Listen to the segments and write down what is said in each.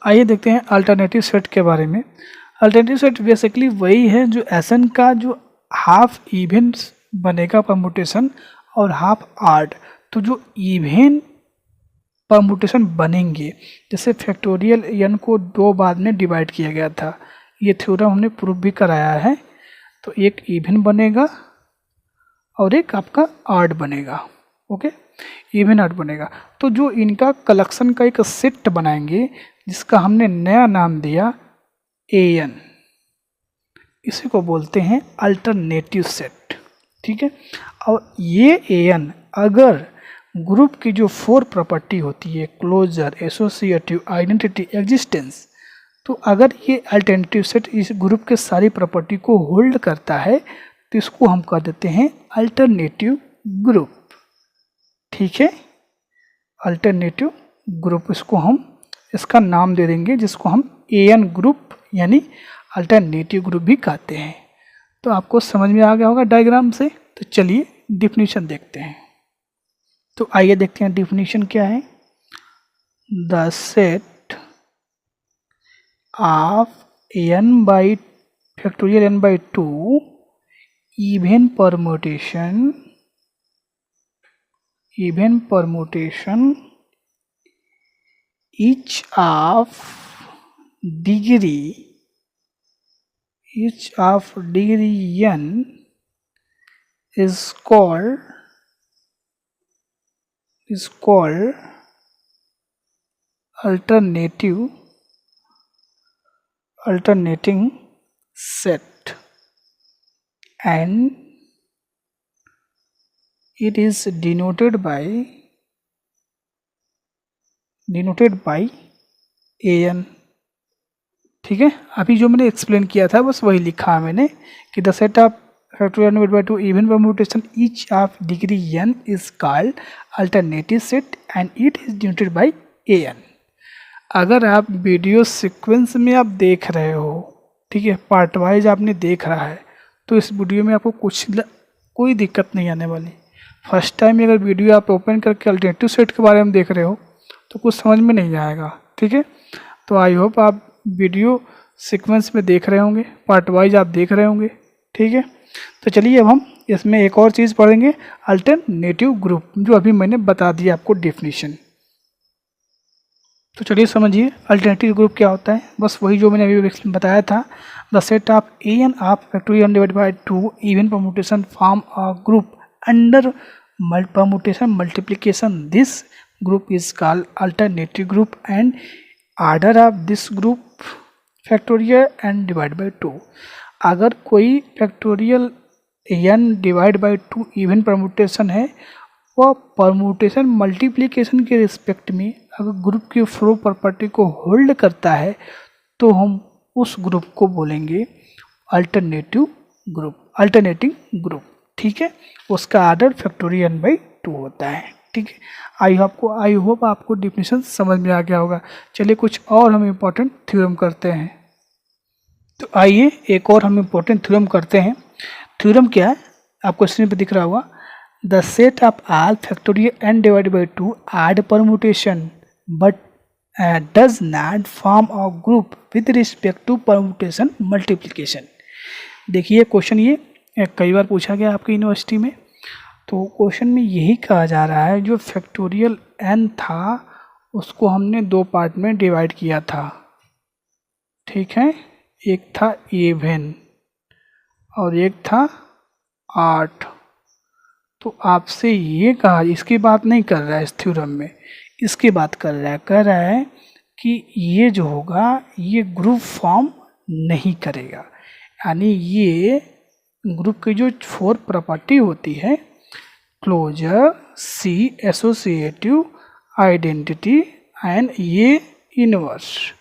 आइए देखते हैं अल्टरनेटिव सेट के बारे में। अल्टरनेटिव सेट बेसिकली वही है जो एसन का जो हाफ इवन बनेगा परमुटेशन और हाफ आड। तो जो इवन परमुटेशन बनेंगे, जैसे फैक्टोरियल n को 2 बाद में डिवाइड किया गया था, ये थ्योरम हमने प्रूफ भी कराया है। तो एक इवन बनेगा और एक आपका आड बनेगा। ओके, इवन आड बनेगा। तो जो इनका कलेक्शन का एक सेट बनाएंगे जिसका हमने नया नाम दिया an, इसी को बोलते हैं अल्टरनेटिव सेट। ठीक है, और ये an अगर ग्रुप की जो 4 प्रॉपर्टी होती है, क्लोजर, एसोसिएटिव, आइडेंटिटी, एग्जिस्टेंस, तो अगर ये अल्टरनेटिव सेट इस ग्रुप के सारी प्रॉपर्टी को होल्ड करता है तो इसको हम कह देते हैं अल्टरनेटिव ग्रुप। ठीक है, अल्टरनेटिव ग्रुप, इसको हम इसका नाम दे देंगे जिसको हम an ग्रुप यानी अल्टरनेटिव ग्रुप भी कहते हैं। तो आपको समझ में आ गया होगा डायग्राम से। तो चलिए डिफिनीशन देखते हैं। तो आइए देखते हैं डिफिनीशन क्या है। The set of n by factorial n by 2 even permutation each of degree n is called alternating set, and it is denoted by an। ठीक है, अभी जो मैंने एक्सप्लेन किया था बस वही लिखा है मैंने कि the set of factorial n by 2 even permutation each of degree n is called alternative set and it is denoted by an। अगर आप वीडियो सीक्वेंस में आप देख रहे हो, ठीक है, पार्ट वाइज आपने देख रहा है, तो इस वीडियो में आपको कोई दिक्कत नहीं आने वाली। फर्स्ट टाइम अगर वीडियो आप ओपन करके अल्टरनेटिव सेट के बारे में देख रहे हो तो कुछ समझ में नहीं आएगा। ठीक है, तो आई होप आप वीडियो सीक्वेंस में देख रहे होंगे, पार्ट वाइज आप देख रहे होंगे। ठीक है, तो चलिए अब हम इसमें एक और चीज़ पढ़ेंगे, अल्टरनेटिव ग्रुप, जो अभी मैंने बता दिया आपको डेफिनेशन। तो चलिए समझिए अल्टरनेटिव ग्रुप क्या होता है। बस वही जो मैंने अभी बताया था, the set of an of factorial divided by 2 even permutation form a group under permutation multiplication. This group is called alternative group and order of this group factorial n divided by 2। अगर कोई factorial n divide by 2 even permutation है, वह permutation multiplication के respect में अगर group की 4 property को hold करता है तो हम उस ग्रुप को बोलेंगे अल्टरनेटिव अल्टरनेटिंग ग्रुप। ठीक है, उसका आर्डर फैक्टोरियल n by 2 होता है। ठीक है, आई होप आपको डिफिनेशन समझ में आ गया होगा। चलिए कुछ और हम इम्पोर्टेंट थ्योरम करते हैं। तो आइए एक और हम इम्पोर्टेंट थ्योरम करते हैं। थ्योरम क्या है, आपको स्क्रीन पर दिख रहा होगा, the set of all factorial n divided by 2 odd permutation but does not form a group with respect to permutation multiplication. देखिए क्वेश्चन ये कई बार पूछा गया आपकी यूनिवर्सिटी में। तो क्वेश्चन में यही कहा जा रहा है, जो फैक्टोरियल n था उसको हमने 2 पार्ट में डिवाइड किया था। ठीक है, एक था इवन और एक था 8। तो आपसे ये कहा, इसकी बात नहीं कर रहा है इस थ्योरम में, इसकी बात कर रहा है, कह रहा है कि ये जो होगा ये ग्रुप फॉर्म नहीं करेगा। यानी ये ग्रुप की जो 4 प्रॉपर्टी होती है, closure, C, associative, identity and ये इनवर्स,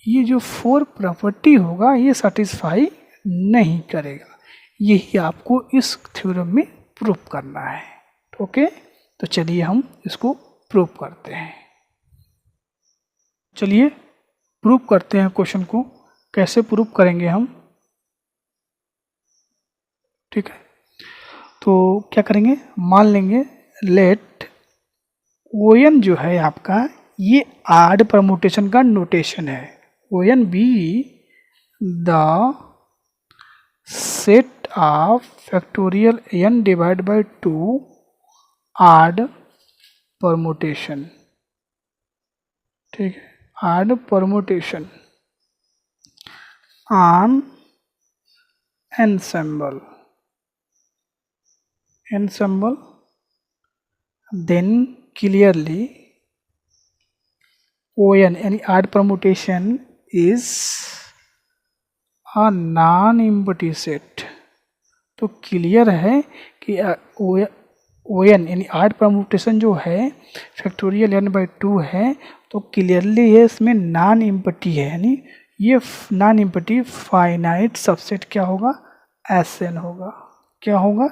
ये जो 4 प्रॉपर्टी होगा ये सेटिस्फाई नहीं करेगा। यही आपको इस थ्योरम में प्रूफ करना है। ओके, तो चलिए हम इसको प्रूफ करते हैं। चलिए प्रूफ करते हैं क्वेश्चन को। कैसे प्रूफ करेंगे हम, ठीक है, तो क्या करेंगे, मान लेंगे लेट ON जो है आपका ये आड परमुटेशन का नोटेशन है। ON be the set of factorial n divide by 2 odd permutation. ठीक है, odd permutation on ensemble then clearly ON any odd permutation is a non-empty set। तो क्लियर है कि ON यानी आड परमुटेशन जो है फैक्टोरियल n बाई 2 है, तो क्लियरली है इसमें नॉन एम्प्टी है, यानी ये नॉन एम्प्टी फाइनाइट सबसेट क्या होगा, SN होगा। क्या होगा,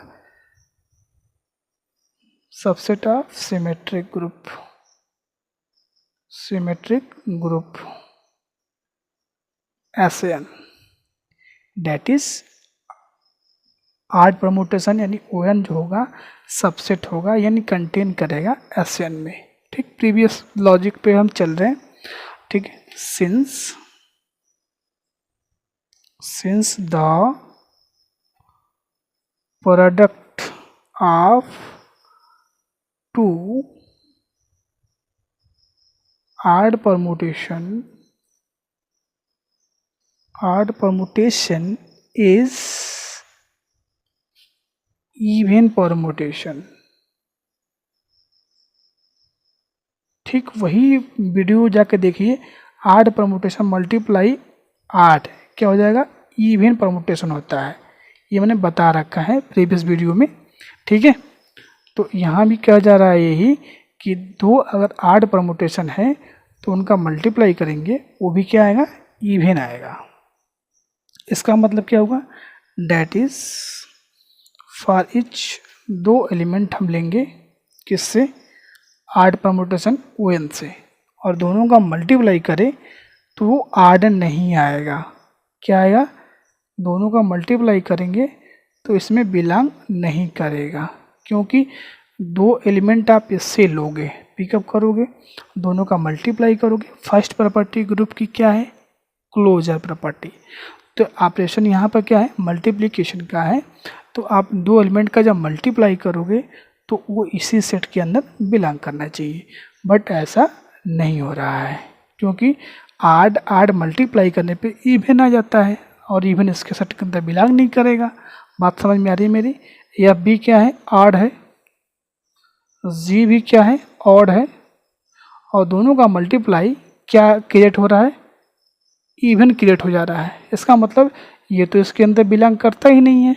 subset of symmetric group SN, that is odd permutation यानी ON जो होगा सबसेट होगा, यानी कंटेन करेगा SN में। ठीक, प्रीवियस लॉजिक पे हम चल रहे हैं। ठीक है, since the product of two odd permutation is even permutation। ठीक, वही वीडियो जाके देखिए, आड परमुटेशन मल्टीप्लाई आड क्या हो जाएगा, इवन परमुटेशन होता है। ये मैंने बता रखा है प्रीवियस वीडियो में। ठीक है, तो यहाँ भी कहा जा रहा है यही कि दो अगर आड परमुटेशन है तो उनका मल्टीप्लाई करेंगे, वो भी क्या आएगा, इवन आएगा। इसका मतलब क्या होगा, डेट इज फॉर इच दो एलिमेंट हम लेंगे किससे, आड परमुटेशन ON से, और दोनों का मल्टीप्लाई करें तो वो आड नहीं आएगा। क्या आएगा, दोनों का मल्टीप्लाई करेंगे तो इसमें बिलोंग नहीं करेगा, क्योंकि दो एलिमेंट आप इससे लोगे, पिकअप करोगे, दोनों का मल्टीप्लाई करोगे। फर्स्ट प्रॉपर्टी ग्रुप की क्या है, क्लोजर प्रॉपर्टी। तो ऑपरेशन यहाँ पर क्या है, मल्टीप्लिकेशन का है। तो आप दो एलिमेंट का जब मल्टीप्लाई करोगे तो वो इसी सेट के अंदर बिलोंग करना चाहिए, बट ऐसा नहीं हो रहा है, क्योंकि आड मल्टीप्लाई करने पे इवन आ जाता है, और इवन इसके सेट के अंदर बिलोंग नहीं करेगा। बात समझ में आ रही है मेरी। या बी क्या है, ऑड है, जी भी क्या है, ऑड है, और दोनों का मल्टीप्लाई क्या क्रिएट हो रहा है, इवन क्रिएट हो जा रहा है। इसका मतलब ये तो इसके अंदर बिलोंग करता ही नहीं है।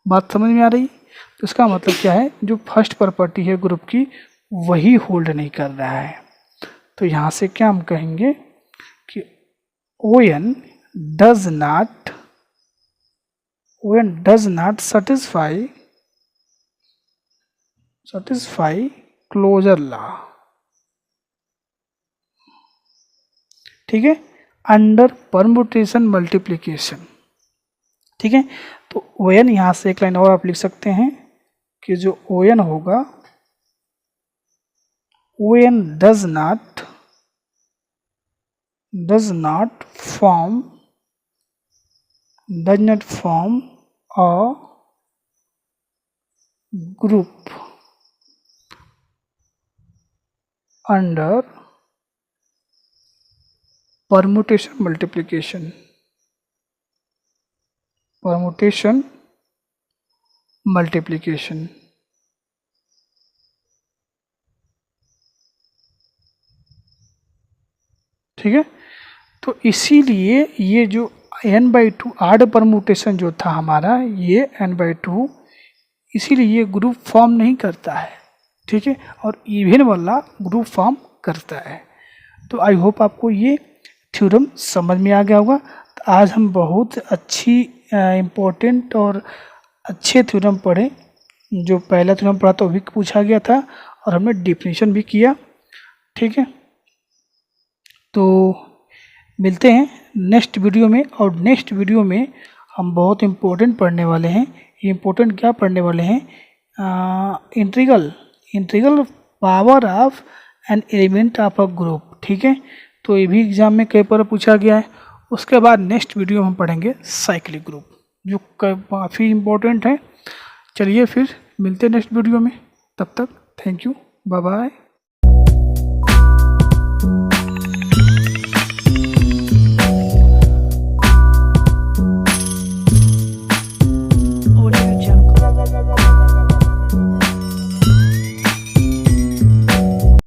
बात समझ में आ रही। तो इसका मतलब क्या है, जो फर्स्ट प्रॉपर्टी है ग्रुप की वही होल्ड नहीं कर रहा है। तो यहाँ से क्या हम कहेंगे कि ON does not satisfy closure law. ठीक है, अंडर परमुटेशन मल्टीप्लिकेशन। ठीक है, तो ON यहाँ से एक लाइन और आप लिख सकते हैं कि जो ON होगा, ON does not form a group under permutation multiplication। ठीक है, तो इसीलिए ये जो n/2 आड परमुटेशन जो था हमारा, ये n/2, इसीलिए ये ग्रुप फॉर्म नहीं करता है। ठीक है, और इवन वाला ग्रुप फॉर्म करता है। तो आई होप आपको ये थ्योरम समझ में आ गया होगा। तो आज हम बहुत अच्छी इम्पोर्टेंट और अच्छे थ्योरम पढ़े। जो पहला थ्योरम पढ़ा तो भी पूछा गया था, और हमने डिफिनीशन भी किया। ठीक है, तो मिलते हैं नेक्स्ट वीडियो में, और नेक्स्ट वीडियो में हम बहुत इम्पोर्टेंट पढ़ने वाले हैं। ये इम्पोर्टेंट क्या पढ़ने वाले हैं, integral power of an element of a group. ठीक है, तो ये भी एग्जाम में कई बार पूछा गया है। उसके बाद नेक्स्ट वीडियो में हम पढ़ेंगे साइक्लिक ग्रुप, जो काफ़ी इम्पोर्टेंट है। चलिए फिर मिलते हैं नेक्स्ट वीडियो में, तब तक थैंक यू, बाय बाय।